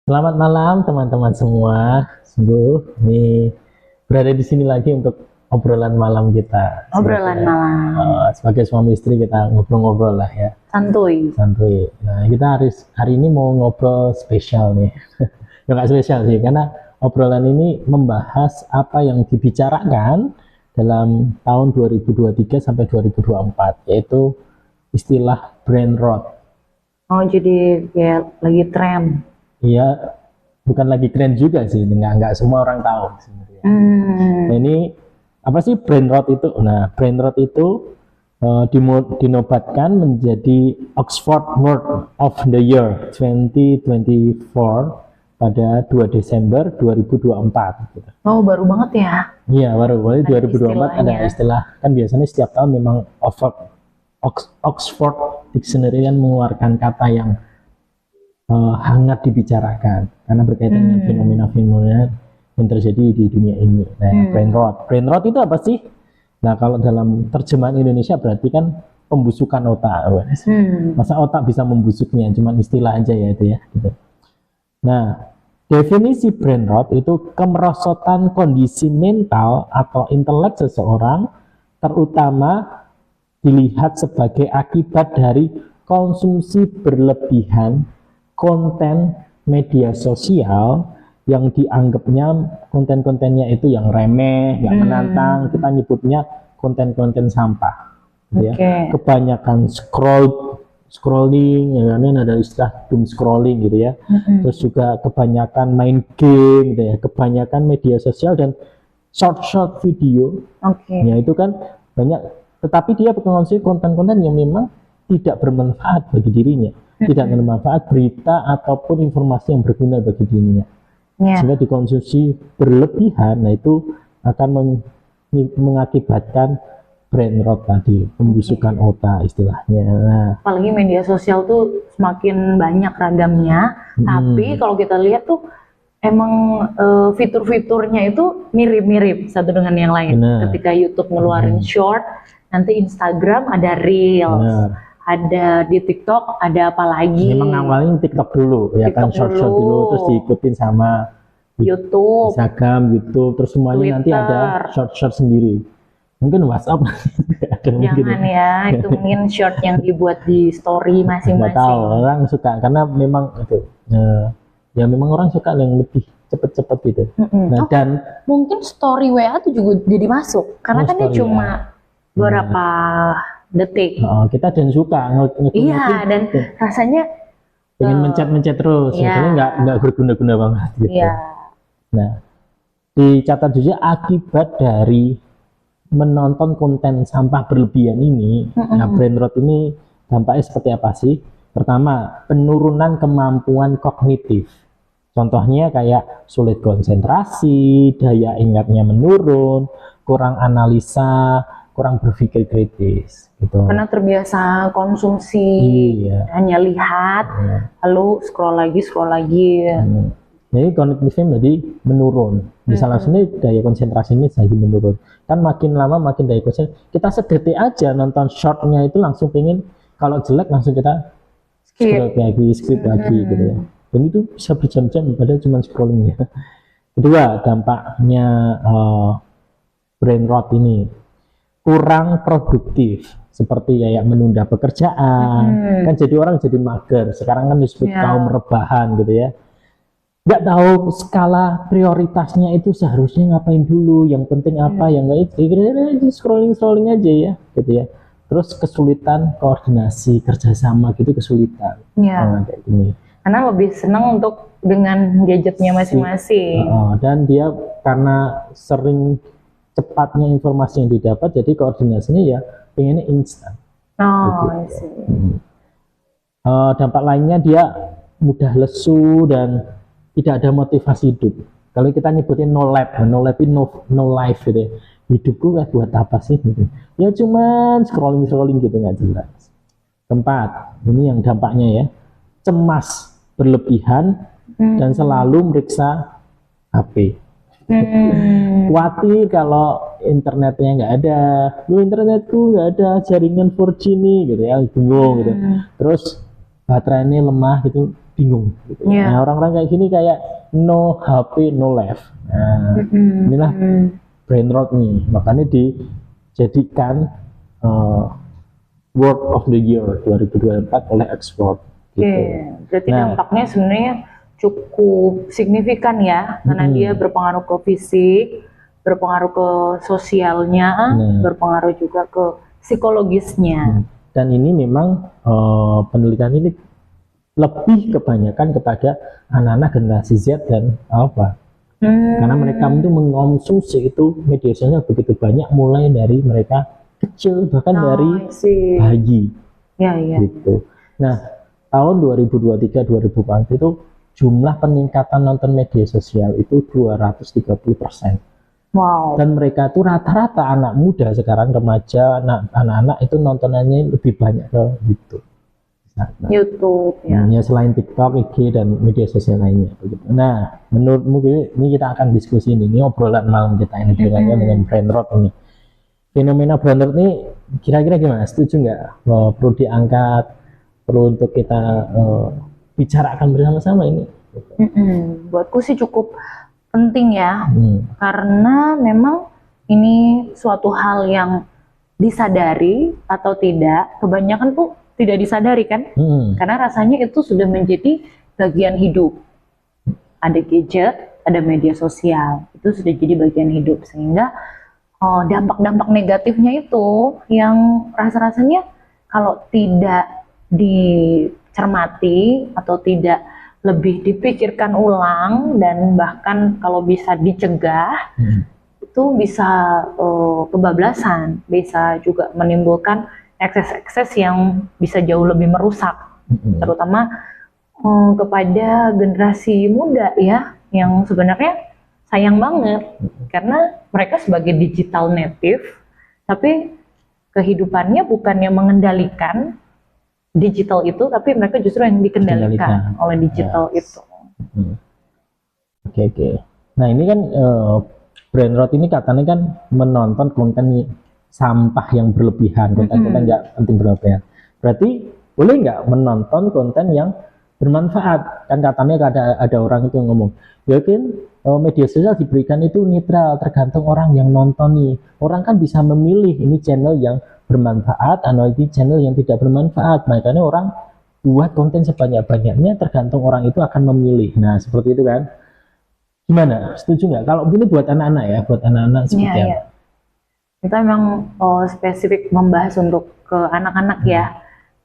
Selamat malam teman-teman semua. Sungguh ini berada di sini lagi untuk obrolan malam kita. Obrolan malam. Sebagai suami istri kita ngobrol-ngobrol lah ya. Santuy. Santuy. Nah, kita hari ini mau ngobrol spesial nih. Ya nggak spesial sih, karena obrolan ini membahas apa yang dibicarakan dalam tahun 2023 sampai 2024, yaitu istilah brain rot. Oh, jadi ya lagi tren. Iya, bukan lagi tren juga sih, nggak semua orang tahu sebenarnya. Nah, ini apa sih brain rot itu? Nah, brain rot itu dinobatkan menjadi Oxford Word of the Year 2024 pada 2 Desember 2024. Gitu. Oh, baru banget ya? Iya, baru. 2024 ada istilah, kan biasanya setiap tahun memang Oxford Dictionary kan mengeluarkan kata yang hangat dibicarakan karena berkaitan dengan fenomena-fenomena yang terjadi di dunia ini. Nah, brain rot itu apa sih? Nah, kalau dalam terjemahan Indonesia berarti kan pembusukan otak. Masa otak bisa membusuknya? Cuman istilah aja ya itu ya. Gitu. Nah, definisi brain rot itu kemerosotan kondisi mental atau intelek seseorang, terutama dilihat sebagai akibat dari konsumsi berlebihan konten media sosial yang dianggapnya konten-kontennya itu yang remeh, yang menantang, kita nyebutnya konten-konten sampah. Ya. Kebanyakan scrolling, ya kan, ada istilah doom scrolling gitu ya. Terus juga kebanyakan main game gitu ya, kebanyakan media sosial dan short video. Ya itu kan banyak, tetapi dia mengkonsumsi konten-konten yang memang tidak bermanfaat bagi dirinya, tidak bermanfaat berita ataupun informasi yang berguna bagi dirinya. Sehingga dikonsumsi berlebihan, nah itu akan mengakibatkan brain rot tadi, pembusukan otak istilahnya. Nah, apalagi media sosial tuh semakin banyak ragamnya, tapi kalau kita lihat tuh emang fitur-fiturnya itu mirip-mirip satu dengan yang lain. Ketika YouTube ngeluarin short, nanti Instagram ada reels, ada di TikTok ada apa lagi. Memang awalnya TikTok dulu ya, TikTok kan short dulu, terus diikutin sama YouTube, Instagram, YouTube, terus semuanya Twitter. Nanti ada short sendiri. Mungkin WhatsApp jangan ya, itu mungkin short yang dibuat di story masing-masing. Nggak tahu, orang suka karena memang itu ya memang orang suka yang lebih cepet-cepet gitu. Nah, dan mungkin story WA tuh juga jadi masuk karena kan dia cuma beberapa detik. Kita dan suka iya, dan rasanya pengen mencet terus, tapi nggak berguna-guna banget gitu. Nah, dicatat juga akibat dari menonton konten sampah berlebihan ini. Nah, brain rot ini dampaknya seperti apa sih? Pertama, penurunan kemampuan kognitif. Contohnya kayak sulit konsentrasi, daya ingatnya menurun, kurang analisa, kurang berpikir kritis gitu. Karena terbiasa konsumsi, hanya lihat, lalu scroll lagi. Jadi kognitifnya jadi menurun. Salah satunya daya konsentrasinya jadi menurun. Kan makin lama makin daya konsentrasi. Kita sedetik aja nonton shortnya itu langsung pengen, kalau jelek langsung kita skip lagi gitu ya. Dan itu bisa berjam-jam padahal cuma scrolling ya. Kedua, dampaknya brain rot ini kurang produktif, seperti kayak menunda pekerjaan, kan jadi orang jadi mager. Sekarang kan disebut kaum rebahan gitu ya. Nggak tahu skala prioritasnya itu seharusnya ngapain dulu, yang penting apa, yang nggak itu scrolling aja ya, gitu ya. Terus kesulitan koordinasi kerjasama gitu, kesulitan. Kayak gini. Karena lebih senang untuk dengan gadgetnya masing-masing. Dan dia karena sering cepatnya informasi yang didapat, jadi koordinasinya ya pengennya instan. Gitu. Dampak lainnya dia mudah lesu dan tidak ada motivasi hidup. Kalau kita nyebutin no life no life gitu ya. Hidupku buat apa sih gitu. Ya cuman scrolling gitu, nggak jelas. Keempat, ini yang dampaknya ya, cemas berlebihan dan selalu meriksa HP. Khawatir kalau internetnya nggak ada, internetku nggak ada jaringan 4G nih gitu ya, bingung gitu. Terus baterainya lemah gitu, bingung gitu. Nah, orang-orang kayak gini kayak no HP no life. Nah, inilah brain rot nih, makanya dijadikan Word of the Year 2024 oleh Oxford gitu. Berarti dampaknya sebenarnya cukup signifikan ya, karena dia berpengaruh ke fisik, berpengaruh ke sosialnya, berpengaruh juga ke psikologisnya. Dan ini memang penelitian ini lebih kebanyakan kepada anak-anak generasi Z dan apa? Karena mereka itu mengkonsumsi itu media sosial begitu banyak, mulai dari mereka kecil, bahkan dari bayi. Gitu. Nah, tahun 2023-2024 itu jumlah peningkatan nonton media sosial itu 230%. Wow. Dan mereka itu rata-rata anak muda sekarang, remaja, anak-anak itu nontonannya lebih banyak ke gitu. YouTube ya. Selain TikTok, IG dan media sosial lainnya begitu. Nah, menurutmu ini kita akan diskusi ini obrolan malam kita ini dengan brain rot ini. Fenomena brain rot ini kira-kira gimana? Setuju nggak? Perlu diangkat, perlu untuk kita bicarakan bersama-sama ini? Buatku sih cukup penting ya, karena memang ini suatu hal yang disadari atau tidak, kebanyakan tuh tidak disadari kan, karena rasanya itu sudah menjadi bagian hidup. Ada gadget, ada media sosial, itu sudah jadi bagian hidup, sehingga dampak-dampak negatifnya itu yang rasa-rasanya kalau tidak dicermati atau tidak lebih dipikirkan ulang dan bahkan kalau bisa dicegah, itu bisa kebablasan, bisa juga menimbulkan ekses-ekses yang bisa jauh lebih merusak, terutama kepada generasi muda ya, yang sebenarnya sayang banget karena mereka sebagai digital native, tapi kehidupannya bukannya mengendalikan digital itu, tapi mereka justru yang dikendalikan oleh digital itu. Oke. Nah ini kan brain rot ini katanya kan menonton konten sampah yang berlebihan, konten-konten nggak penting berlebihan. Berarti boleh nggak menonton konten yang bermanfaat? Kan katanya ada orang itu yang ngomong, ya kan media sosial diberikan itu netral, tergantung orang yang nonton nih. Orang kan bisa memilih ini channel yang bermanfaat atau ini channel yang tidak bermanfaat. Makanya orang buat konten sebanyak-banyaknya, tergantung orang itu akan memilih. Nah seperti itu kan. Gimana? Setuju nggak? Kalau ini buat anak-anak ya, buat anak-anak seperti apa? Kita memang spesifik membahas untuk ke anak-anak ya,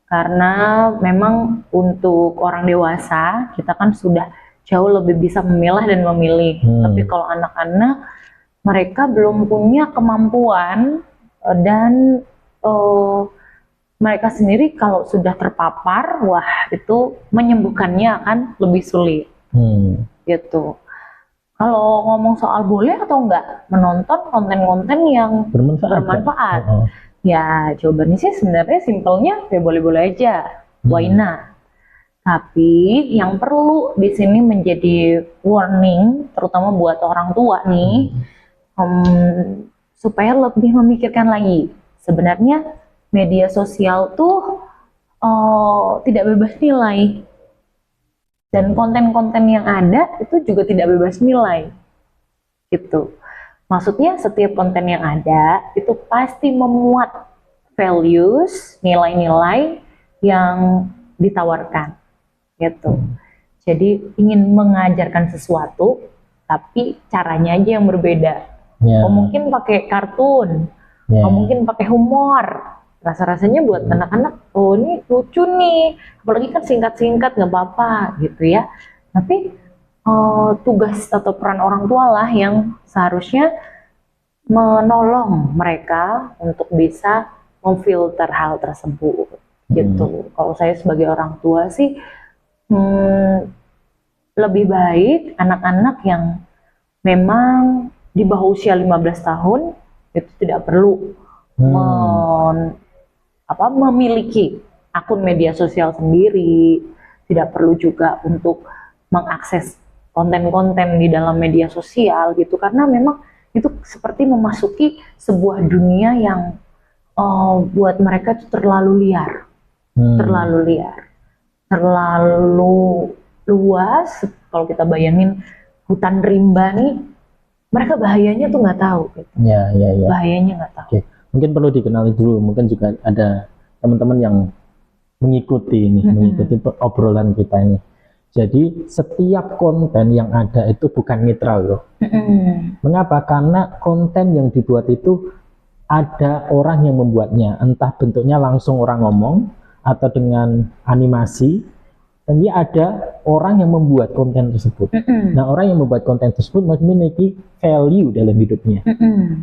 karena memang untuk orang dewasa kita kan sudah jauh lebih bisa memilah dan memilih. Tapi kalau anak-anak, mereka belum punya kemampuan dan mereka sendiri kalau sudah terpapar, wah itu menyembuhkannya akan lebih sulit. Gitu. Kalau ngomong soal boleh atau enggak menonton konten-konten yang bermanfaat, ya jawabannya sih sebenarnya simpelnya ya boleh-boleh aja, why not? Tapi yang perlu di sini menjadi warning, terutama buat orang tua nih, supaya lebih memikirkan lagi. Sebenarnya media sosial tuh tidak bebas nilai. Dan konten-konten yang ada itu juga tidak bebas nilai, gitu. Maksudnya setiap konten yang ada itu pasti memuat values, nilai-nilai yang ditawarkan, gitu. Jadi ingin mengajarkan sesuatu, tapi caranya aja yang berbeda. Mungkin pakai kartun, mungkin pakai humor. Rasa-rasanya buat anak-anak, oh ini lucu nih, apalagi kan singkat-singkat nggak apa-apa gitu ya. Tapi tugas atau peran orang tua lah yang seharusnya menolong mereka untuk bisa memfilter hal tersebut gitu. Kalau saya sebagai orang tua sih lebih baik anak-anak yang memang di bawah usia 15 tahun itu tidak perlu memiliki akun media sosial sendiri, tidak perlu juga untuk mengakses konten-konten di dalam media sosial gitu, karena memang itu seperti memasuki sebuah dunia yang buat mereka itu terlalu liar, terlalu luas. Kalau kita bayangin hutan rimba nih, mereka bahayanya tuh nggak tahu. Gitu. Ya. Bahayanya nggak tahu. Oke. Mungkin perlu dikenali dulu. Mungkin juga ada teman-teman yang mengikuti ini, mengikuti obrolan kita ini. Jadi setiap konten yang ada itu bukan netral loh. Mengapa? Karena konten yang dibuat itu ada orang yang membuatnya, entah bentuknya langsung orang ngomong atau dengan animasi, dan dia ada orang yang membuat konten tersebut. Nah, orang yang membuat konten tersebut memiliki value dalam hidupnya,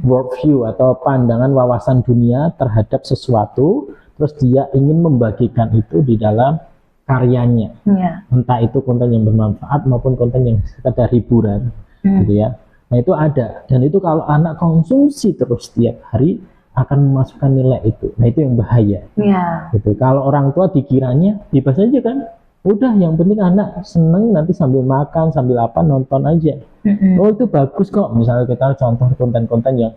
worldview atau pandangan wawasan dunia terhadap sesuatu, terus dia ingin membagikan itu di dalam karyanya, entah itu konten yang bermanfaat maupun konten yang sekedar hiburan, gitu ya. Nah itu ada, dan itu kalau anak konsumsi terus setiap hari akan memasukkan nilai itu. Nah itu yang bahaya. Gitu. Kalau orang tua dikiranya bebas aja kan, udah yang penting anak seneng nanti sambil makan sambil apa nonton aja. Oh itu bagus kok. Misalnya kita contoh konten-konten yang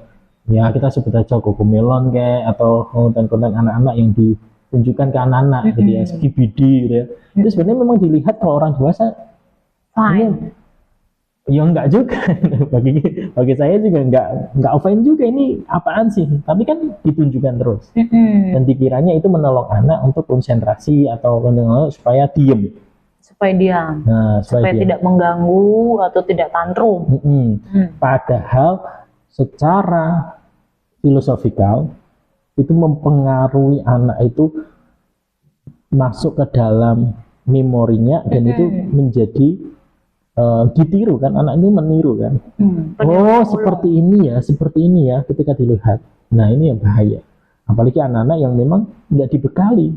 ya kita sebut aja Cocomelon kayak atau konten-konten anak-anak yang ditunjukkan ke anak-anak, gitu ya, skibidi, gitu ya. Itu sebenarnya memang dilihat kalau orang dewasa fine. Ya enggak juga, bagi saya juga enggak offline juga, ini apaan sih, tapi kan ditunjukkan terus dan dikiranya itu menolong anak untuk konsentrasi atau supaya diem, nah, supaya tidak mengganggu atau tidak tantrum. Padahal secara filosofikal itu mempengaruhi anak itu masuk ke dalam memorinya dan itu menjadi ditiru kan, anak ini meniru kan. Oh seperti ini ya ketika dilihat. Nah ini yang bahaya, apalagi anak-anak yang memang tidak dibekali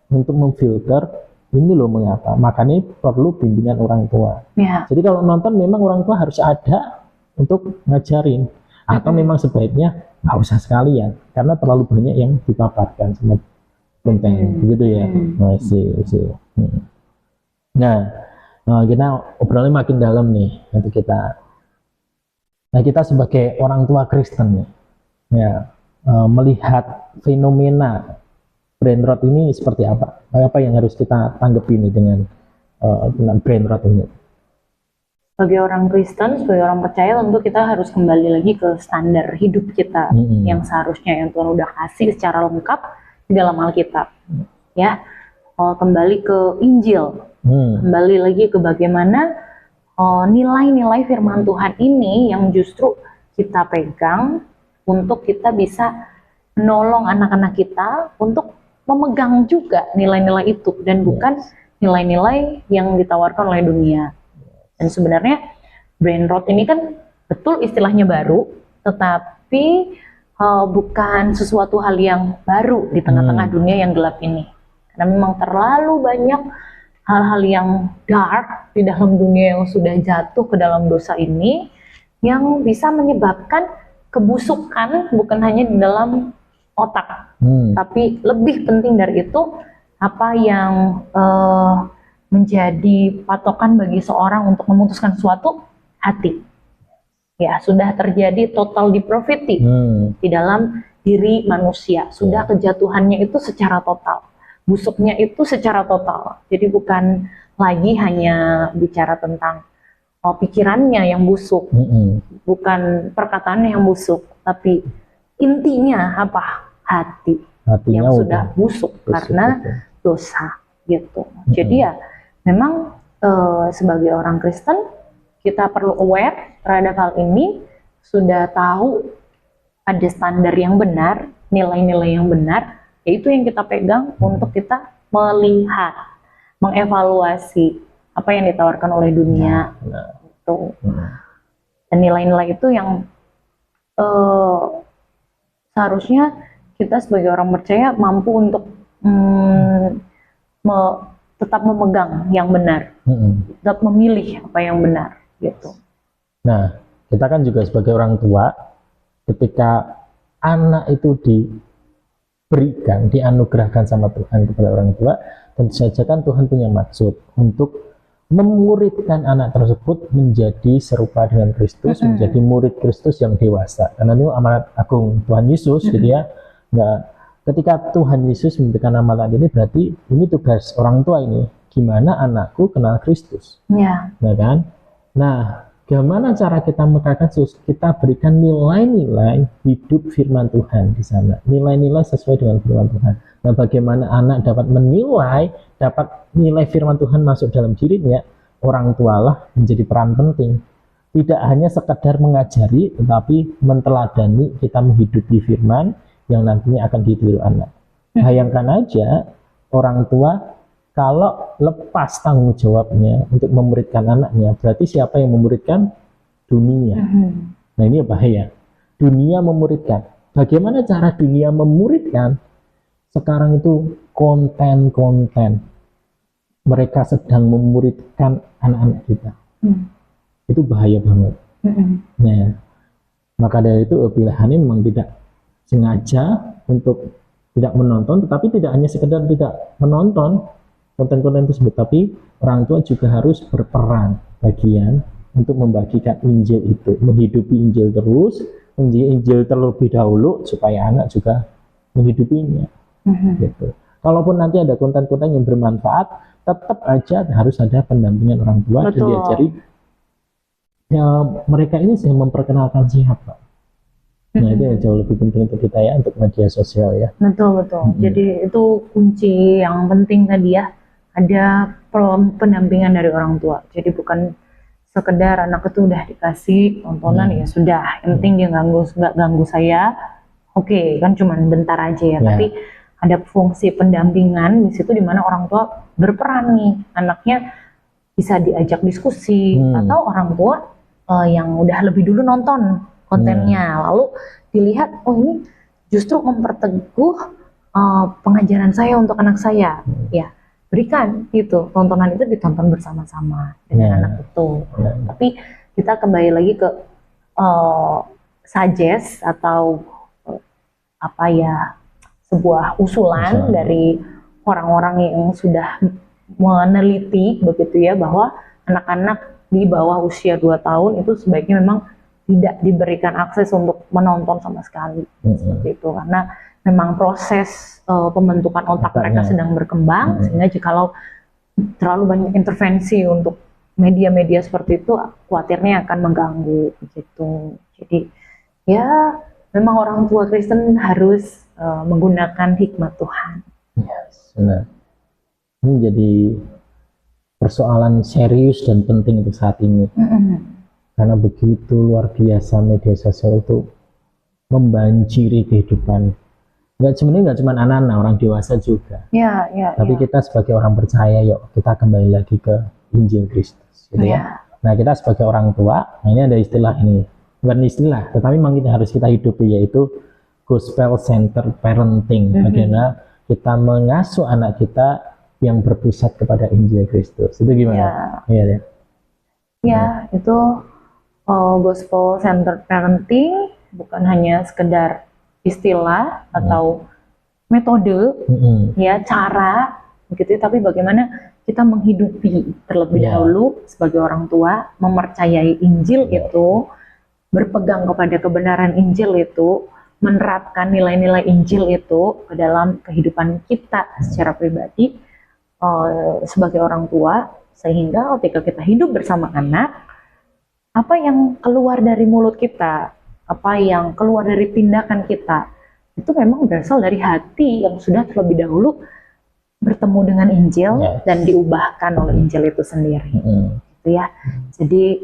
untuk memfilter ini loh mengapa. Makanya perlu bimbingan orang tua. Jadi kalau nonton memang orang tua harus ada untuk ngajarin, atau memang sebaiknya nggak usah sekalian karena terlalu banyak yang dipaparkan sama konten, begitu ya. Masih. Nah, kita obrolannya makin dalam nih nanti kita. Nah, kita sebagai orang tua Kristen nih, ya, melihat fenomena brain rot ini seperti apa? Apa yang harus kita tanggapi nih dengan brain rot ini? Sebagai orang Kristen, sebagai orang percaya, tentu kita harus kembali lagi ke standar hidup kita yang seharusnya yang Tuhan udah kasih secara lengkap di dalam Alkitab. Ya, kembali ke Injil. Kembali lagi ke bagaimana nilai-nilai firman Tuhan ini yang justru kita pegang untuk kita bisa menolong anak-anak kita untuk memegang juga nilai-nilai itu dan bukan nilai-nilai yang ditawarkan oleh dunia. Dan sebenarnya brain rot ini kan betul istilahnya baru, tetapi bukan sesuatu hal yang baru di tengah-tengah dunia yang gelap ini. Karena memang terlalu banyak hal-hal yang dark di dalam dunia yang sudah jatuh ke dalam dosa ini yang bisa menyebabkan kebusukan bukan hanya di dalam otak, tapi lebih penting dari itu apa yang menjadi patokan bagi seorang untuk memutuskan sesuatu, hati. Ya, sudah terjadi total depravity di dalam diri manusia. Sudah kejatuhannya itu secara total. Busuknya itu secara total. Jadi bukan lagi hanya bicara tentang pikirannya yang busuk, bukan perkataannya yang busuk, tapi intinya apa? Hatinya yang sudah busuk karena dosa gitu. Jadi ya memang sebagai orang Kristen kita perlu aware terhadap hal ini, sudah tahu ada standar yang benar, nilai-nilai yang benar, yaitu yang kita pegang untuk kita melihat, mengevaluasi apa yang ditawarkan oleh dunia. Gitu. Dan nilai-nilai itu yang seharusnya kita sebagai orang percaya mampu untuk tetap memegang yang benar, tetap memilih apa yang benar, gitu. Nah, kita kan juga sebagai orang tua, ketika anak itu diberikan, dianugerahkan sama Tuhan kepada orang tua, tentu saja kan Tuhan punya maksud untuk memuridkan anak tersebut menjadi serupa dengan Kristus, menjadi murid Kristus yang dewasa. Karena itu amanat agung Tuhan Yesus, gitu ya. Nah, ketika Tuhan Yesus memberikan amanat ini, berarti ini tugas orang tua ini gimana anakku kenal Kristus, Ya. nah kan? Nah, gimana cara kita mengkaitkan Yesus? Kita berikan nilai-nilai hidup firman Tuhan di sana, nilai-nilai sesuai dengan firman Tuhan. Nah, bagaimana anak dapat menilai, dapat nilai firman Tuhan masuk dalam dirinya, orang tualah menjadi peran penting. Tidak hanya sekedar mengajari, tetapi menteladani, kita menghidupi firman yang nantinya akan ditiru anak. Bayangkan aja, orang tua kalau lepas tanggung jawabnya untuk memuridkan anaknya, berarti siapa yang memuridkan? Dunia. Nah, ini bahaya. Dunia memuridkan. Bagaimana cara dunia memuridkan? Sekarang itu konten-konten. Mereka sedang memuridkan anak-anak kita. Itu bahaya banget. Nah, maka dari itu pilihannya memang tidak sengaja untuk tidak menonton, tetapi tidak hanya sekedar tidak menonton konten-konten tersebut, tapi orang tua juga harus berperan bagian untuk membagikan Injil itu, menghidupi Injil terus, Injil terlebih dahulu supaya anak juga menghidupinya. Gitu. Kalaupun nanti ada konten-konten yang bermanfaat, tetap aja harus ada pendampingan orang tua. Dan diajari ya, mereka ini yang memperkenalkan siapa. Nah, itu yang jauh lebih penting untuk kita ya, untuk media sosial ya. Betul. Jadi itu kunci yang penting tadi ya, ada pendampingan dari orang tua. Jadi bukan sekedar anak itu udah dikasih tontonan ya sudah, yang penting dia nggak ganggu saya, oke, kan cuman bentar aja ya. Tapi ada fungsi pendampingan di situ, di mana orang tua berperan nih, anaknya bisa diajak diskusi, atau orang tua yang udah lebih dulu nonton kontennya, lalu dilihat, oh ini justru memperteguh pengajaran saya untuk anak saya, ya berikan itu, tontonan itu ditonton bersama-sama dengan anak itu. Tapi kita kembali lagi ke suggest atau apa ya, sebuah usulan dari orang-orang yang sudah meneliti begitu ya, bahwa anak-anak di bawah usia 2 tahun itu sebaiknya memang tidak diberikan akses untuk menonton sama sekali, seperti itu, karena memang proses pembentukan otak mereka sedang berkembang, sehingga jikalau terlalu banyak intervensi untuk media-media seperti itu, khawatirnya akan mengganggu gitu. Jadi ya memang orang tua Kristen harus menggunakan hikmat Tuhan. Yes, benar. Ini jadi persoalan serius dan penting untuk saat ini. Karena begitu luar biasa media sosial itu membanjiri kehidupan. Nggak cuma anak-anak, orang dewasa juga. Tapi kita sebagai orang percaya, yuk kita kembali lagi ke Injil Kristus, gitu ya. Nah, kita sebagai orang tua, nah ini ada istilah ini, bukan istilah, tetapi memang kita harus kita hidupi, yaitu gospel centered parenting. Bagaimana kita mengasuh anak kita yang berpusat kepada Injil Kristus. Itu gimana? Ya, itu gospel centered parenting bukan hanya sekedar istilah atau metode, ya cara begitu, tapi bagaimana kita menghidupi terlebih dahulu sebagai orang tua, mempercayai Injil itu, berpegang kepada kebenaran Injil itu, menerapkan nilai-nilai Injil itu ke dalam kehidupan kita secara pribadi sebagai orang tua, sehingga ketika kita hidup bersama anak, apa yang keluar dari mulut kita, apa yang keluar dari tindakan kita, itu memang berasal dari hati yang sudah terlebih dahulu bertemu dengan Injil dan diubahkan oleh Injil itu sendiri. Gitu ya. Jadi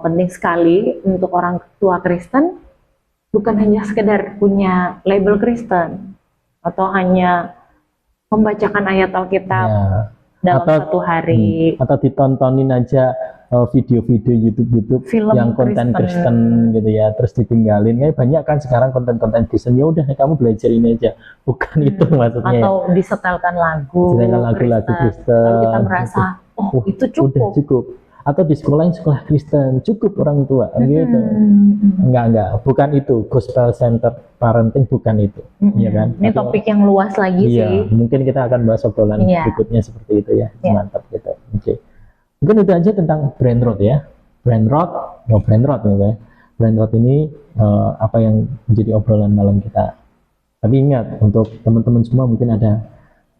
penting sekali untuk orang tua Kristen bukan hanya sekedar punya label Kristen atau hanya membacakan ayat Alkitab dalam satu hari, atau ditontonin aja video-video YouTube film yang konten Kristen gitu ya, terus ditinggalin. Kayak banyak kan sekarang konten-konten Kristen, ya udah kamu belajar ini aja, bukan itu maksudnya. Atau disetelkan lagu-lagu Kristen, lalu kita merasa itu cukup. Udah cukup. Atau di sekolah Kristen cukup orang tua gitu. Enggak, bukan itu. Gospel center parenting bukan itu, ya kan? Ini topik yang luas lagi sih. Mungkin kita akan bahas obrolan berikutnya seperti itu ya. Mantap gitu. Mungkin itu aja tentang brain rot ya. Brain rot gitu ya. Brain rot ini apa yang menjadi obrolan malam kita. Tapi ingat, untuk teman-teman semua mungkin ada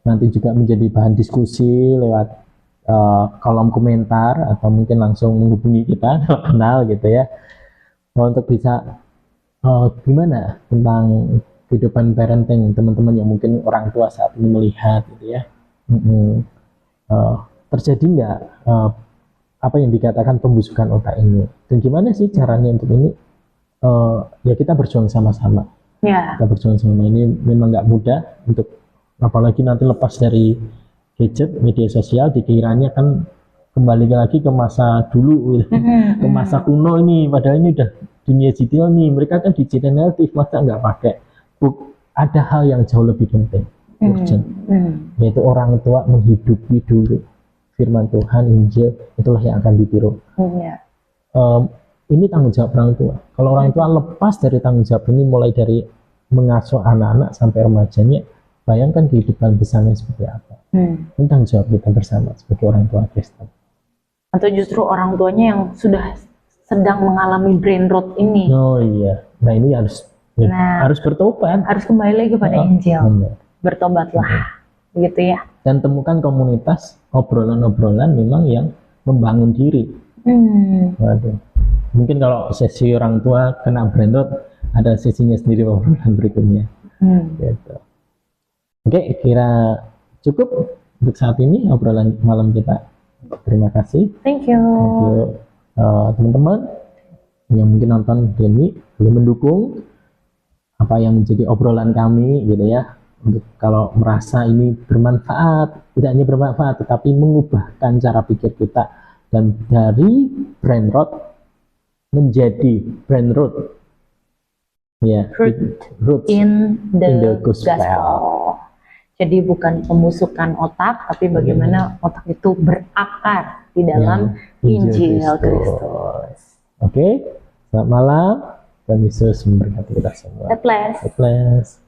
nanti juga menjadi bahan diskusi lewat kolom komentar atau mungkin langsung menghubungi kita kalau kenal gitu ya, untuk bisa gimana tentang kehidupan parenting teman-teman yang mungkin orang tua saat ini melihat gitu ya. Terjadi nggak apa yang dikatakan pembusukan otak ini, dan gimana sih caranya untuk ini? Ya kita berjuang sama-sama. Kita berjuang sama, ini memang nggak mudah, untuk apalagi nanti lepas dari gadget media sosial, dikiranya kan kembali lagi ke masa dulu gitu. Ke masa kuno ini, padahal ini udah dunia digital nih, mereka kan digital native, masa nggak pakai. Ada hal yang jauh lebih penting, urgent, yaitu orang tua menghidupi dulu firman Tuhan, Injil, itulah yang akan ditiru. Ini tanggung jawab orang tua. Kalau orang tua lepas dari tanggung jawab ini, mulai dari mengasuh anak-anak sampai remajanya, bayangkan kehidupan besarnya seperti apa. Ini tanggung jawab kita bersama sebagai orang tua Kristen. Atau justru orang tuanya yang sudah sedang mengalami brain rot ini. Oh iya, nah ini harus bertobat, harus kembali lagi pada Injil. Bertobatlah, gitu ya. Dan temukan komunitas obrolan-obrolan memang yang membangun diri. Waduh, mungkin kalau sesi orang tua kena brain rot, ada sesinya sendiri obrolan berikutnya. Gitu. Oke, kira cukup untuk saat ini obrolan malam kita. Terima kasih. Thank you. Teman-teman yang mungkin nonton ini boleh mendukung apa yang menjadi obrolan kami gitu ya. Untuk kalau merasa ini bermanfaat, tidak hanya bermanfaat tetapi mengubahkan cara pikir kita, dan dari brain rot menjadi brain root. Ya, root in the gospel. Jadi bukan pembusukan otak, tapi bagaimana otak itu berakar di dalam Injil Kristus. Oke, selamat malam. Tuhan Yesus memberkati kita semua. God bless. God bless.